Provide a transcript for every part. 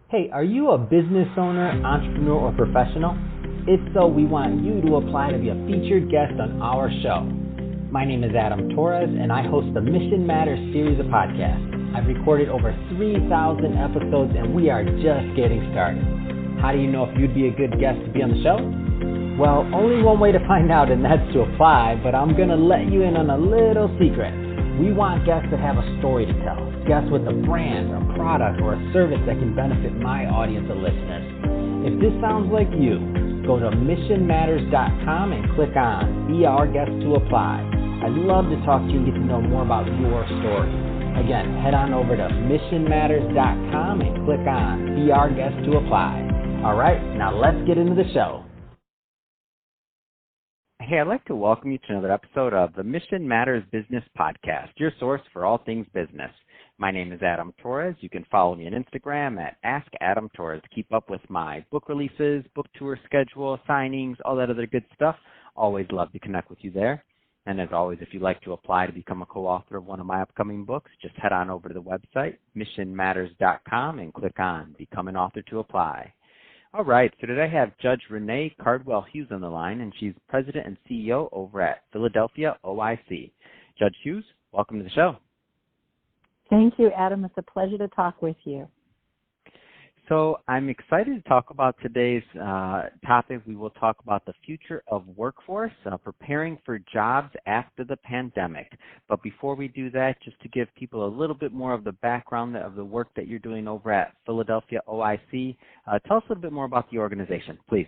Hey, are you a business owner, entrepreneur, or professional? If so, we want you to apply to be a featured guest on our show. My name is Adam Torres, and I host the Mission Matters series of podcasts. I've recorded over 3,000 episodes, and we are just getting started. How do you know if you'd be a good guest to be on the show? Well, only one way to find out, and that's to apply, but I'm going to let you in on a little secret. We want guests that have a story to tell, guests with a brand, a product, or a service that can benefit my audience of listeners. If this sounds like you, go to missionmatters.com and click on Be Our Guest to Apply. I'd love to talk to you and get to know more about your story. Again, head on over to missionmatters.com and click on Be Our Guest to Apply. All right, now let's get into the show. Hey, I'd like to welcome you to another episode of the Mission Matters Business Podcast, your source for all things business. My name is Adam Torres. You can follow me on Instagram at AskAdamTorres to keep up with my book releases, book tour schedule, signings, all that other good stuff. Always love to connect with you there. And as always, if you'd like to apply to become a co-author of one of my upcoming books, just head on over to the website, missionmatters.com, and click on Become an Author to Apply. All right, so today I have Judge Renee Cardwell Hughes on the line, and she's President and CEO over at Philadelphia OIC. Judge Hughes, welcome to the show. Thank you, Adam. It's a pleasure to talk with you. So I'm excited to talk about today's topic. We will talk about the future of workforce, preparing for jobs after the pandemic. But before we do that, just to give people a little bit more of the background of the work that you're doing over at Philadelphia OIC, tell us a little bit more about the organization, please.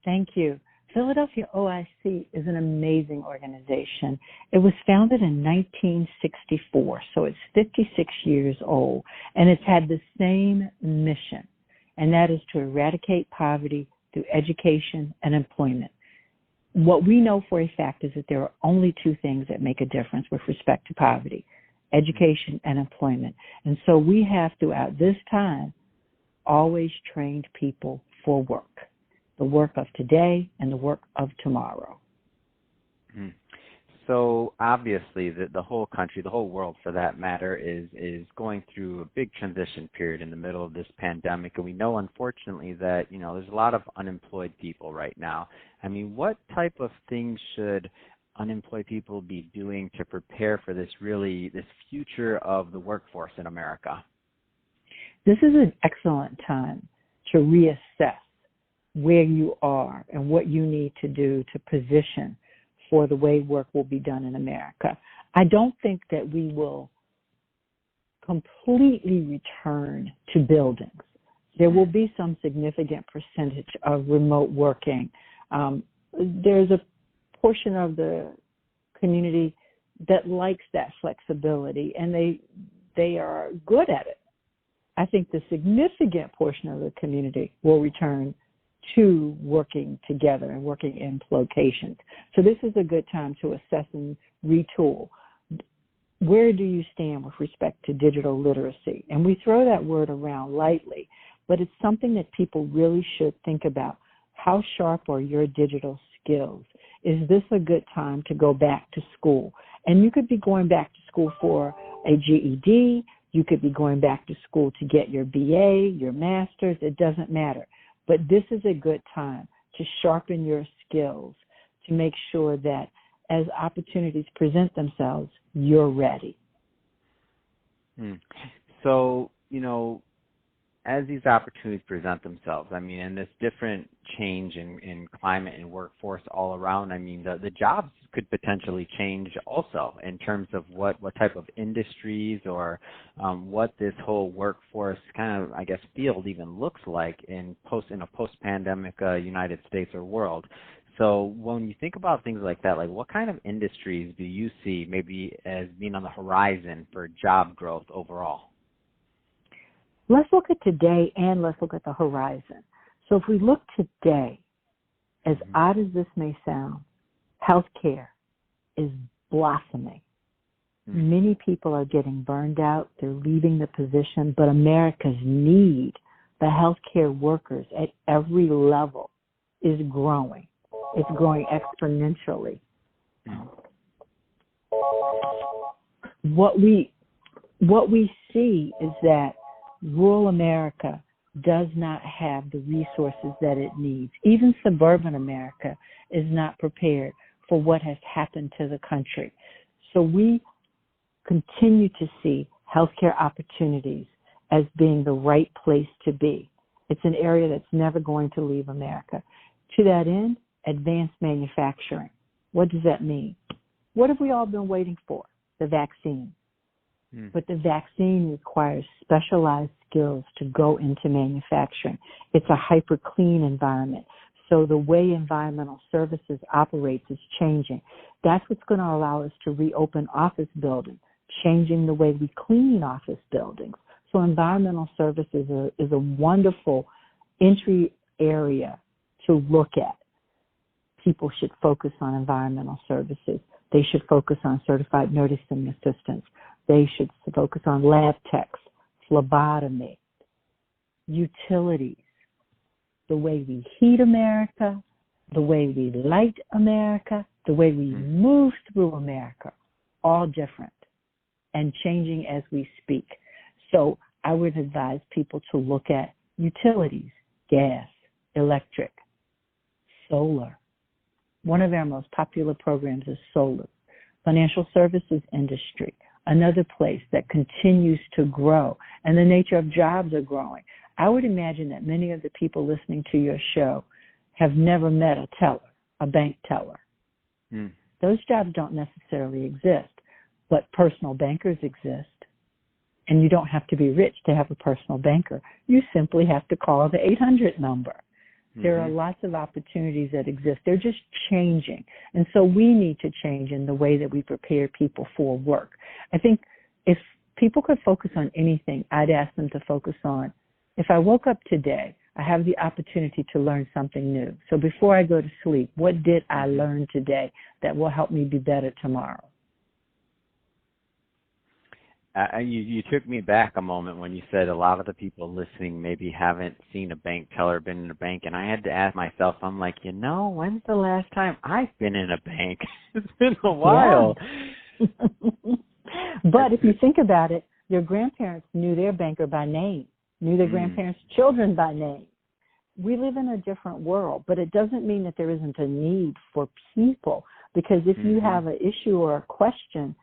Thank you. Philadelphia OIC is an amazing organization. It was founded in 1964, so it's 56 years old, and it's had the same mission, and that is to eradicate poverty through education and employment. What we know for a fact is that there are only two things that make a difference with respect to poverty, education and employment. And so we have, throughout this time, always trained people for work. The work of today and the work of tomorrow. So obviously the whole country, the whole world for that matter, is going through a big transition period in the middle of this pandemic. And we know, unfortunately, that, there's a lot of unemployed people right now. I mean, what type of things should unemployed people be doing to prepare for this future of the workforce in America? This is an excellent time to reassess where you are and what you need to do to position for the way work will be done in America. I don't think that we will completely return to buildings. There will be some significant percentage of remote working. There's a portion of the community that likes that flexibility, and they are good at it. I think the significant portion of the community will return to working together and working in locations. So this is a good time to assess and retool. Where do you stand with respect to digital literacy? And we throw that word around lightly, but it's something that people really should think about. How sharp are your digital skills? Is this a good time to go back to school? And you could be going back to school for a GED. You could be going back to school to get your BA, your master's. It doesn't matter. But this is a good time to sharpen your skills, to make sure that as opportunities present themselves, you're ready. So, as these opportunities present themselves, and this different change in climate and workforce all around, the jobs could potentially change also in terms of what type of industries or what this whole workforce field even looks like in a post-pandemic United States or world. So when you think about things like that, what kind of industries do you see maybe as being on the horizon for job growth overall? Let's look at today and let's look at the horizon. So if we look today, as odd as this may sound, healthcare is blossoming. Many people are getting burned out. They're leaving the position, but America's need, the healthcare workers at every level, is growing. It's growing exponentially. What we see is that rural America does not have the resources that it needs. Even suburban America is not prepared for what has happened to the country. So we continue to see healthcare opportunities as being the right place to be. It's an area that's never going to leave America. To that end, advanced manufacturing. What does that mean? What have we all been waiting for? The vaccine. But the vaccine requires specialized skills to go into manufacturing. It's a hyper clean environment. So the way environmental services operates is changing. That's what's going to allow us to reopen office buildings, changing the way we clean office buildings. So environmental services is a wonderful entry area to look at. People should focus on environmental services. They should focus on certified nursing assistants. They should focus on lab techs, phlebotomy, utilities, the way we heat America, the way we light America, the way we move through America, all different and changing as we speak. So I would advise people to look at utilities, gas, electric, solar. One of our most popular programs is solar. Financial services industry, another place that continues to grow, and the nature of jobs are growing. I would imagine that many of the people listening to your show have never met a teller, a bank teller. Those jobs don't necessarily exist, but personal bankers exist. And you don't have to be rich to have a personal banker. You simply have to call the 800 number. There are lots of opportunities that exist. They're just changing. And so we need to change in the way that we prepare people for work. I think if people could focus on anything, I'd ask them to focus on, if I woke up today, I have the opportunity to learn something new. So before I go to sleep, what did I learn today that will help me be better tomorrow? You took me back a moment when you said a lot of the people listening maybe haven't seen a bank teller, been in a bank, and I had to ask myself, I'm like, when's the last time I've been in a bank? It's been a while. Yeah. But if you think about it, your grandparents knew their banker by name, knew their grandparents' children by name. We live in a different world, but it doesn't mean that there isn't a need for people, because if you have an issue or a question,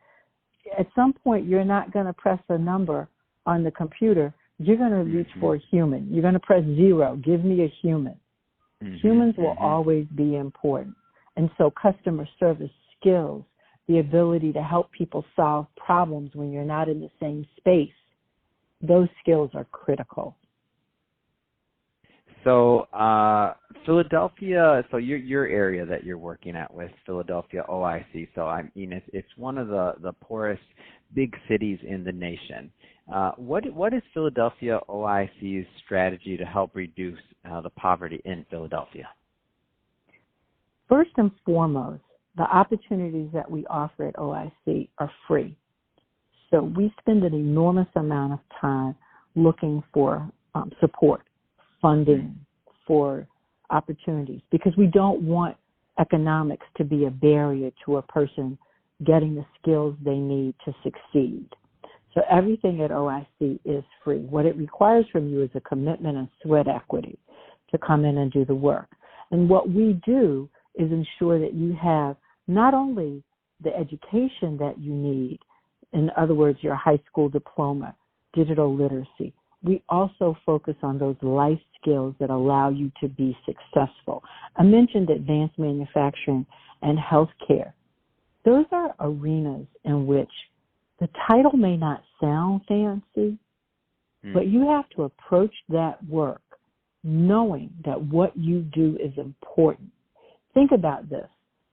at some point, you're not going to press a number on the computer. You're going to reach for a human. You're going to press 0. Give me a human. Humans will always be important. And so customer service skills, the ability to help people solve problems when you're not in the same space, those skills are critical. So Philadelphia, so your area that you're working at with Philadelphia OIC, so I mean it's one of the poorest big cities in the nation. What is Philadelphia OIC's strategy to help reduce the poverty in Philadelphia? First and foremost, the opportunities that we offer at OIC are free. So we spend an enormous amount of time looking for support, funding for opportunities, because we don't want economics to be a barrier to a person getting the skills they need to succeed. So everything at OIC is free. What it requires from you is a commitment and sweat equity to come in and do the work. And what we do is ensure that you have not only the education that you need, in other words, your high school diploma, digital literacy, we also focus on those life skills that allow you to be successful. I mentioned advanced manufacturing and healthcare. Those are arenas in which the title may not sound fancy, but you have to approach that work knowing that what you do is important. Think about this.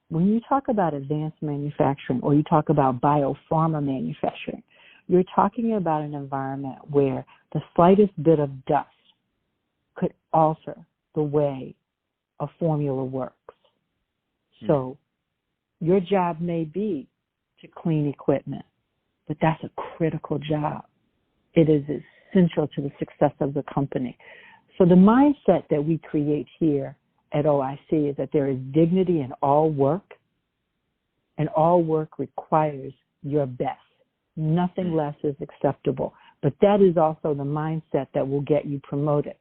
When you talk about advanced manufacturing or you talk about biopharma manufacturing, you're talking about an environment where the slightest bit of dust could alter the way a formula works. So your job may be to clean equipment, but that's a critical job. It is essential to the success of the company. So the mindset that we create here at OIC is that there is dignity in all work, and all work requires your best. Nothing less is acceptable. But that is also the mindset that will get you promoted.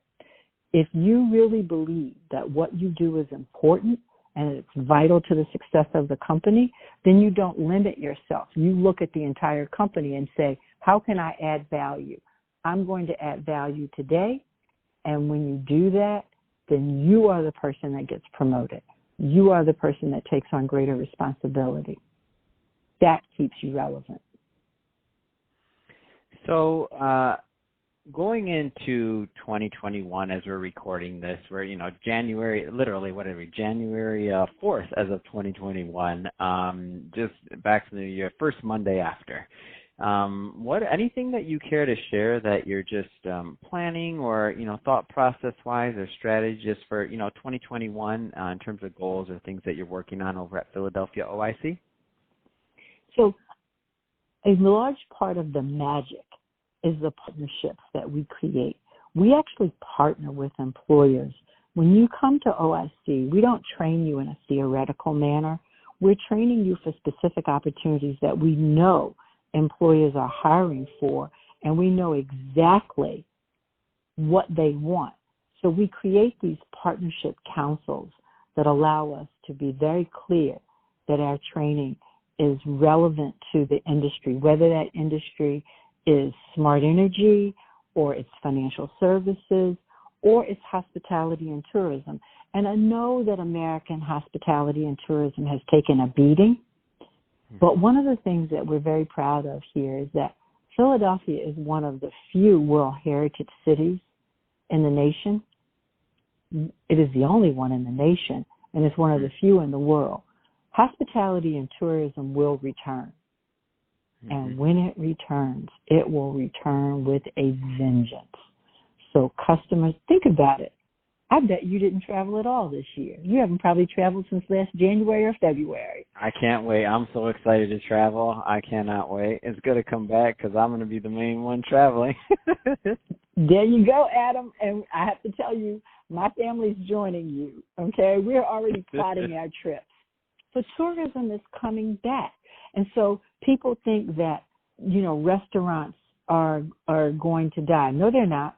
If you really believe that what you do is important and it's vital to the success of the company, then you don't limit yourself. You look at the entire company and say, how can I add value? I'm going to add value today. And when you do that, then you are the person that gets promoted. You are the person that takes on greater responsibility. That keeps you relevant. So going into 2021 as we're recording this, we're, January 4th as of 2021, just back to the year, first Monday after. Anything that you care to share that you're just planning or, thought process-wise or strategy just for, 2021 in terms of goals or things that you're working on over at Philadelphia OIC? So a large part of the magic is the partnerships that we create. We actually partner with employers. When you come to OIC, we don't train you in a theoretical manner. We're training you for specific opportunities that we know employers are hiring for, and we know exactly what they want. So we create these partnership councils that allow us to be very clear that our training is relevant to the industry, whether that industry is smart energy or it's financial services or it's hospitality and tourism. And I know that American hospitality and tourism has taken a beating, but one of the things that we're very proud of here is that Philadelphia is one of the few World Heritage cities in the nation. It is the only one in the nation, and it's one of the few in the world. Hospitality and tourism will return. And when it returns, it will return with a vengeance. So customers, think about it. I bet you didn't travel at all this year. You haven't probably traveled since last January or February. I can't wait. I'm so excited to travel. I cannot wait. It's going to come back because I'm going to be the main one traveling. There you go, Adam. And I have to tell you, my family's joining you, okay? We're already plotting our trips. So tourism is coming back. And so people think that, restaurants are going to die. No, they're not.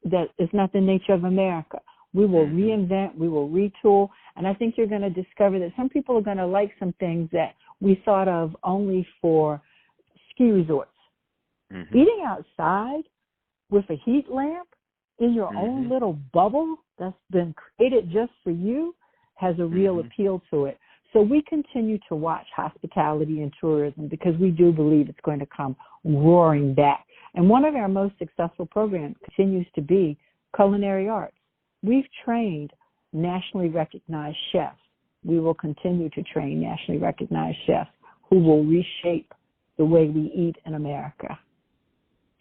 That is not the nature of America. We will reinvent, we will retool, and I think you're going to discover that some people are going to like some things that we thought of only for ski resorts. Eating outside with a heat lamp in your own little bubble that's been created just for you has a real appeal to it. So we continue to watch hospitality and tourism because we do believe it's going to come roaring back. And one of our most successful programs continues to be culinary arts. We've trained nationally recognized chefs. We will continue to train nationally recognized chefs who will reshape the way we eat in America.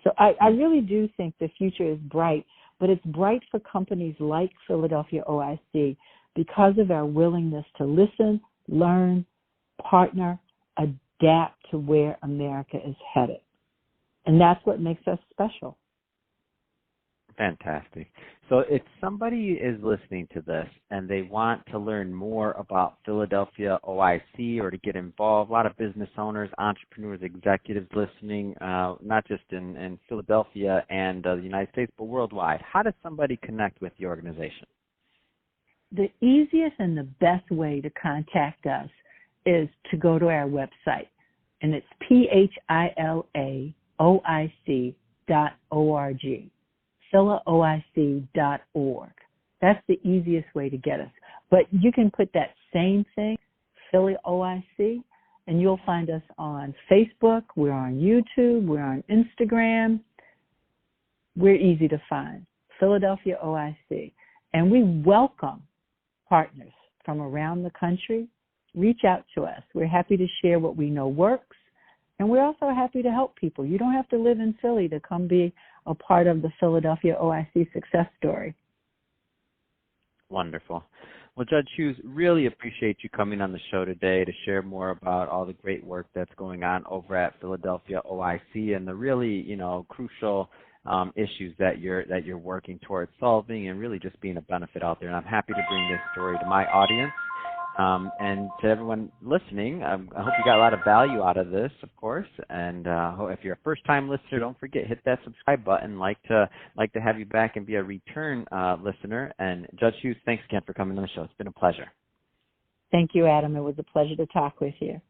So I really do think the future is bright, but it's bright for companies like Philadelphia OIC because of our willingness to listen, learn, partner, adapt to where America is headed. And that's what makes us special. Fantastic. So if somebody is listening to this and they want to learn more about Philadelphia OIC or to get involved, a lot of business owners, entrepreneurs, executives listening, not just in Philadelphia and the United States, but worldwide, how does somebody connect with the organization? The easiest and the best way to contact us is to go to our website, and it's philaoic.org, philaoic.org. That's the easiest way to get us. But you can put that same thing, Philly OIC, and you'll find us on Facebook. We're on YouTube. We're on Instagram. We're easy to find, Philadelphia OIC. And we welcome partners from around the country. Reach out to us. We're happy to share what we know works, and we're also happy to help people. You don't have to live in Philly to come be a part of the Philadelphia OIC success story. Wonderful. Well, Judge Hughes, really appreciate you coming on the show today to share more about all the great work that's going on over at Philadelphia OIC and the really, crucial issues that you're working towards solving and really just being a benefit out there. And I'm happy to bring this story to my audience. And to everyone listening, I hope you got a lot of value out of this, of course. And if you're a first-time listener, don't forget, hit that subscribe button. Like to have you back and be a return listener. And Judge Hughes, thanks again for coming on the show. It's been a pleasure. Thank you, Adam. It was a pleasure to talk with you.